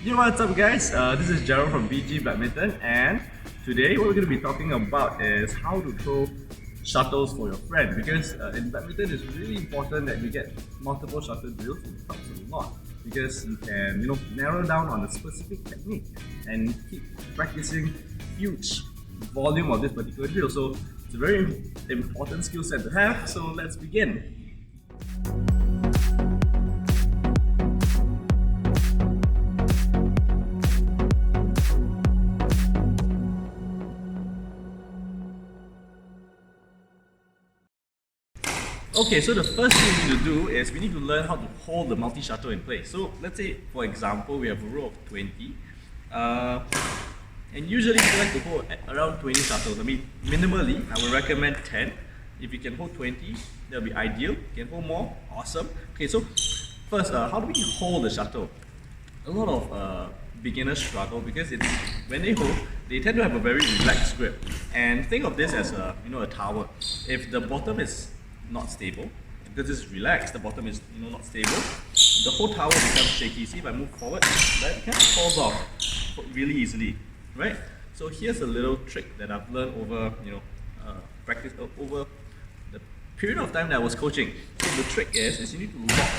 Yo, what's up guys? This is Gerald from BG Badminton, and today what we're going to be talking about is how to throw shuttles for your friend, because in badminton it's really important that you get multiple shuttle drills. It helps a lot because you can narrow down on a specific technique and keep practicing huge volume of this particular drill. So it's a very important skill set to have. So let's begin. Okay, so the first thing we need to do is we need to learn how to hold the multi-shuttle in place. So let's say, for example, we have a row of 20. And usually we like to hold around 20 shuttles. I mean, minimally, I would recommend 10. If you can hold 20, that would be ideal. You can hold more, awesome. Okay, so first, how do we hold the shuttle? A lot of beginners struggle because when they hold, they tend to have a very relaxed grip. And think of this as a tower. If the bottom is not stable, because it's relaxed, the bottom is not stable, the whole tower becomes shaky. See, if I move forward, right, it kind of falls off really easily, right? So here's a little trick that I've learned over practice over the period of time that I was coaching. So the trick is you need to lock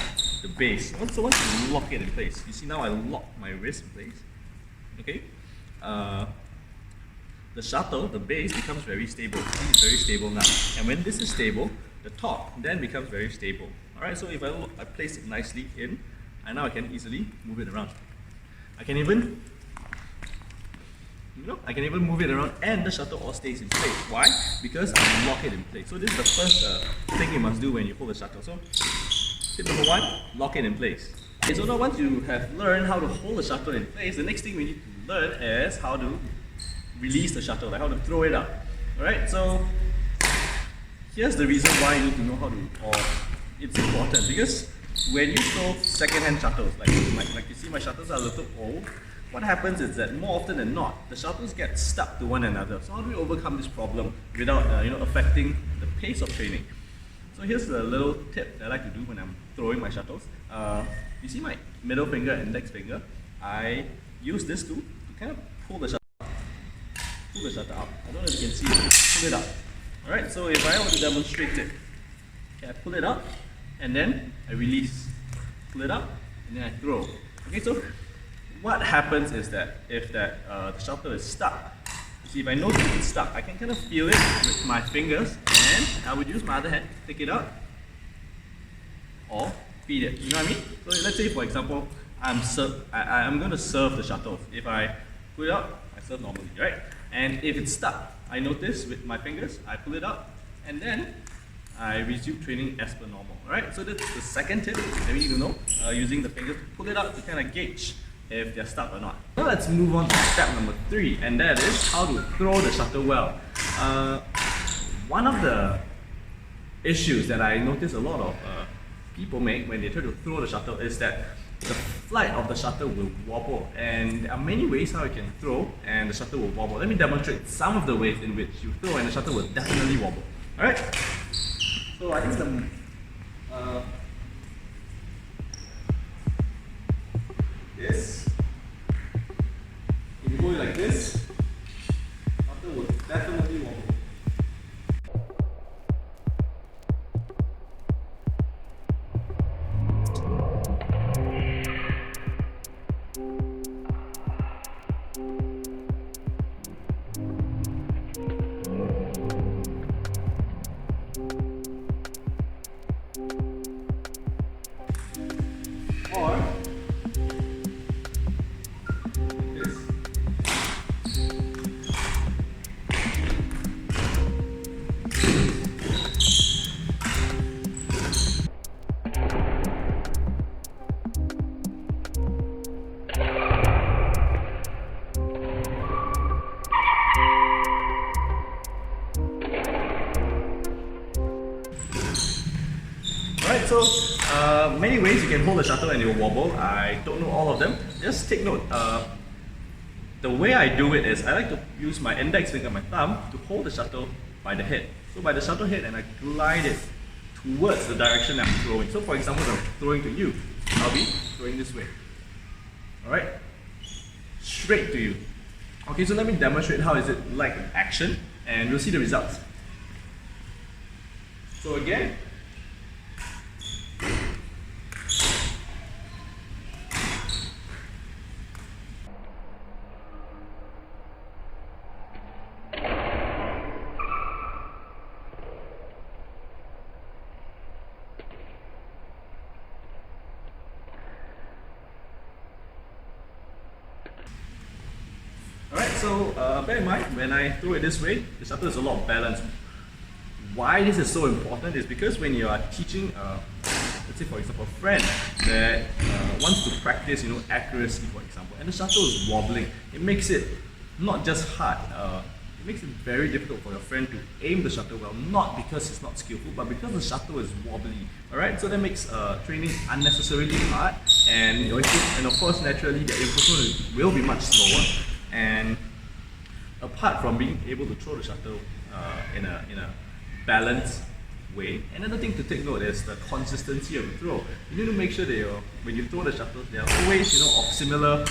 the base. So once you lock it in place, you see now I lock my wrist in place. Okay, the shuttle, the base becomes very stable. See, it's very stable now. And when this is stable, the top then becomes very stable. Alright, so if I place it nicely in, and now I can easily move it around. I can even move it around and the shuttle all stays in place. Why? Because I lock it in place. So this is the first thing you must do when you hold the shuttle. So tip number one, lock it in place. Okay, so now once you have learned how to hold the shuttle in place, the next thing we need to learn is how to release the shuttle, like how to throw it up. Alright, so here's the reason why you need to know how to, or it's important, because when you throw second-hand shuttles, like you see my shuttles are a little old, what happens is that more often than not, the shuttles get stuck to one another. So how do we overcome this problem without affecting the pace of training? So here's a little tip that I like to do when I'm throwing my shuttles. You see my middle finger and index finger? I use this tool to kind of pull the shuttle up. I don't know if you can see it. Pull it up. Alright, so if I want to demonstrate it, okay, I pull it up and then I release. Pull it up and then I throw. Okay, so what happens is that if the shuttle is stuck, see, if I notice it's stuck, I can kind of feel it with my fingers, and I would use my other hand to take it out or feed it. You know what I mean? So let's say, for example, I'm going to serve the shuttle. If I pull it out, I serve normally, right? And if it's stuck, I notice with my fingers, I pull it up, and then I resume training as per normal. Alright, so that's the second tip that we need to know, using the fingers to pull it up to kind of gauge if they're stuck or not. Now let's move on to step number 3, and that is how to throw the shuttle well. One of the issues that I notice a lot of people make when they try to throw the shuttle is that the flight of the shuttle will wobble, and there are many ways how you can throw and the shuttle will wobble. Let me demonstrate some of the ways in which you throw and the shuttle will definitely wobble. Alright? So I think this. If you hold it like this, shuttle will definitely wobble. Or this. Alright, so many ways you can hold the shuttle and it will wobble. I don't know all of them. Just take note. The way I do it is I like to use my index finger and my thumb to hold the shuttle by the head. So by the shuttle head, and I glide it towards the direction I'm throwing. So for example, if I'm throwing to you, I'll be throwing this way. Alright? straight to you. Okay, so let me demonstrate how is it like in action, and we'll see the results. So again, alright, so bear in mind, when I throw it this way, the shuttle is a lot of balance. Why this is so important is because when you are teaching, let's say for example, a friend that wants to practice, accuracy, for example, and the shuttle is wobbling, it makes it not just hard, it makes it very difficult for your friend to aim the shuttle well, not because he's not skillful, but because the shuttle is wobbly. Alright, so that makes training unnecessarily hard, and of course naturally the improvement will be much slower. And apart from being able to throw the shuttle in a balanced way, another thing to take note is the consistency of the throw. You need to make sure that when you throw the shuttles, they are always of similar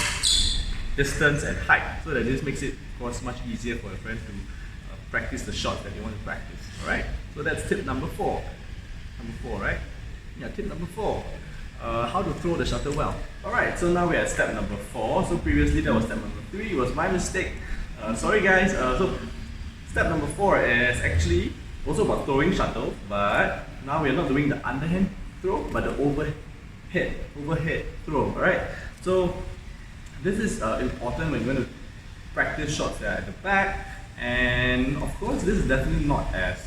distance and height, so that this makes it, of course, much easier for your friend to practice the shots that you want to practice. Alright, so that's tip number 4. Number 4, right? Yeah, tip number 4. How to throw the shuttle well. Alright, so now we're at step number 4. So previously that was step number 3, it was my mistake. Sorry guys. So step number 4 is actually also about throwing shuttle, but now we're not doing the underhand throw, but the overhead throw. Alright, so this is important when you're going to practice shots that are at the back, and of course this is definitely not as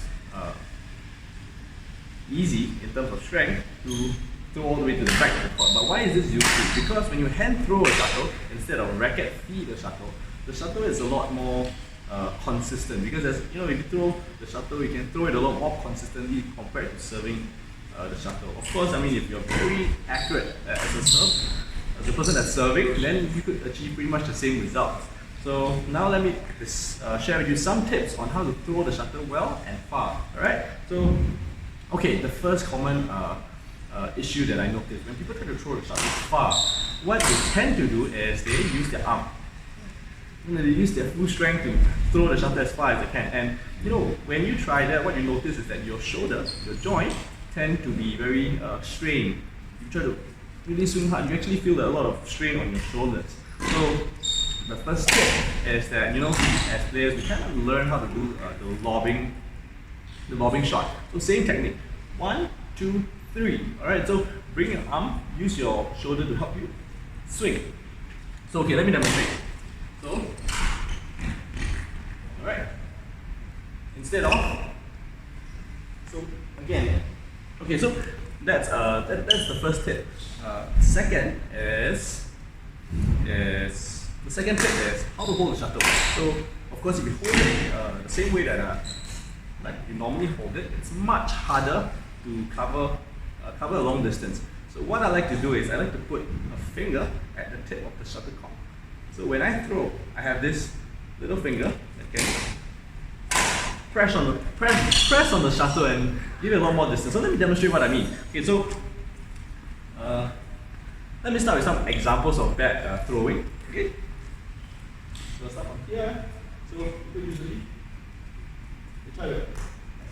easy in terms of strength to throw all the way to the back of the court. But why is this useful? Because when you hand throw a shuttle instead of racket feed a shuttle, the shuttle is a lot more consistent, because if you throw the shuttle, you can throw it a lot more consistently compared to serving the shuttle. Of course, I mean, if you're very accurate as a serve, as a person that's serving, then you could achieve pretty much the same results. So now let me share with you some tips on how to throw the shuttle well and far. Alright, so okay, the first common issue that I noticed when people try to throw the shuttle far, what they tend to do is they use their arm. They use their full strength to throw the shuttle as far as they can. And when you try that, what you notice is that your shoulder, your joint, tend to be very strained. You try to really swing hard, you actually feel a lot of strain on your shoulders. So the first tip is that as players, we kind of learn how to do the lobbing shot. So same technique, 1, 2, 3. Alright, so bring your arm, use your shoulder to help you swing. So okay, let me demonstrate. So, alright, instead of, so again, okay, so that's the first tip. Second is the second tip is how to hold the shuttle. So of course, if you hold it the same way that like you normally hold it, it's much harder to cover a long distance. So what I like to do is I like to put a finger at the tip of the shuttlecock. So when I throw, I have this little finger that can press on the shuttle and give it a lot more distance. So let me demonstrate what I mean. Okay, so let me start with some examples of bad throwing. Okay, so I'll start from here. So people usually they try to as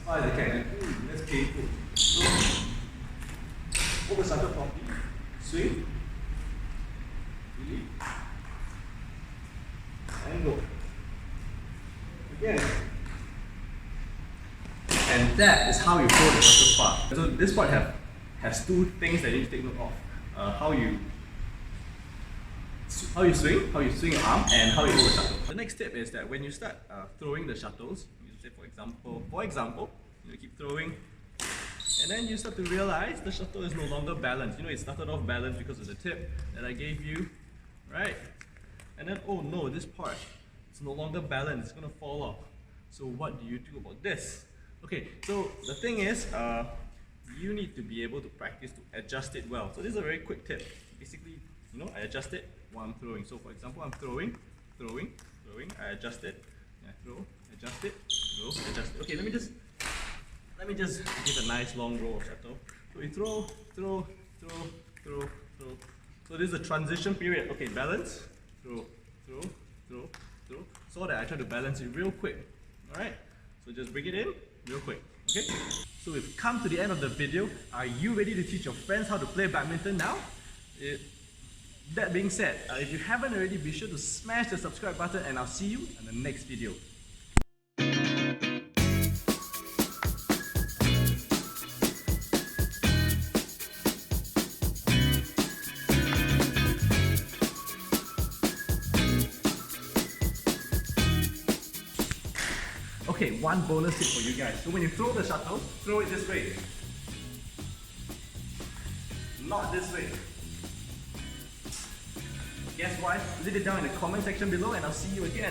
far as they can. That's painful. So hold the shuttle properly, swing, release, and go. Again. And that is how you throw the shuttle far. So this part has two things that you need to take note of. How you swing your arm, and how you hold the shuttle. The next tip is that when you start throwing the shuttles, you say for example, you keep throwing, and then you start to realize the shuttle is no longer balanced. It started off balanced because of the tip that I gave you, right? And then, oh no, this part, it's no longer balanced, it's gonna fall off. So what do you do about this? Okay, so the thing is, you need to be able to practice to adjust it well. So this is a very quick tip. Basically, I adjust it while I'm throwing. So for example, I'm throwing, I adjust it, I throw, adjust it, throw, adjust it. Okay, let me just give a nice long roll of shuttle. So we throw. So this is a transition period. Okay, balance, throw, throw, so that I try to balance it real quick. Alright, so just bring it in real quick. Okay? So we've come to the end of the video. Are you ready to teach your friends how to play badminton now? That being said, if you haven't already, be sure to smash the subscribe button and I'll see you in the next video. Okay, one bonus tip for you guys. So when you throw the shuttle, throw it this way. Not this way. Guess what? Leave it down in the comment section below and I'll see you again.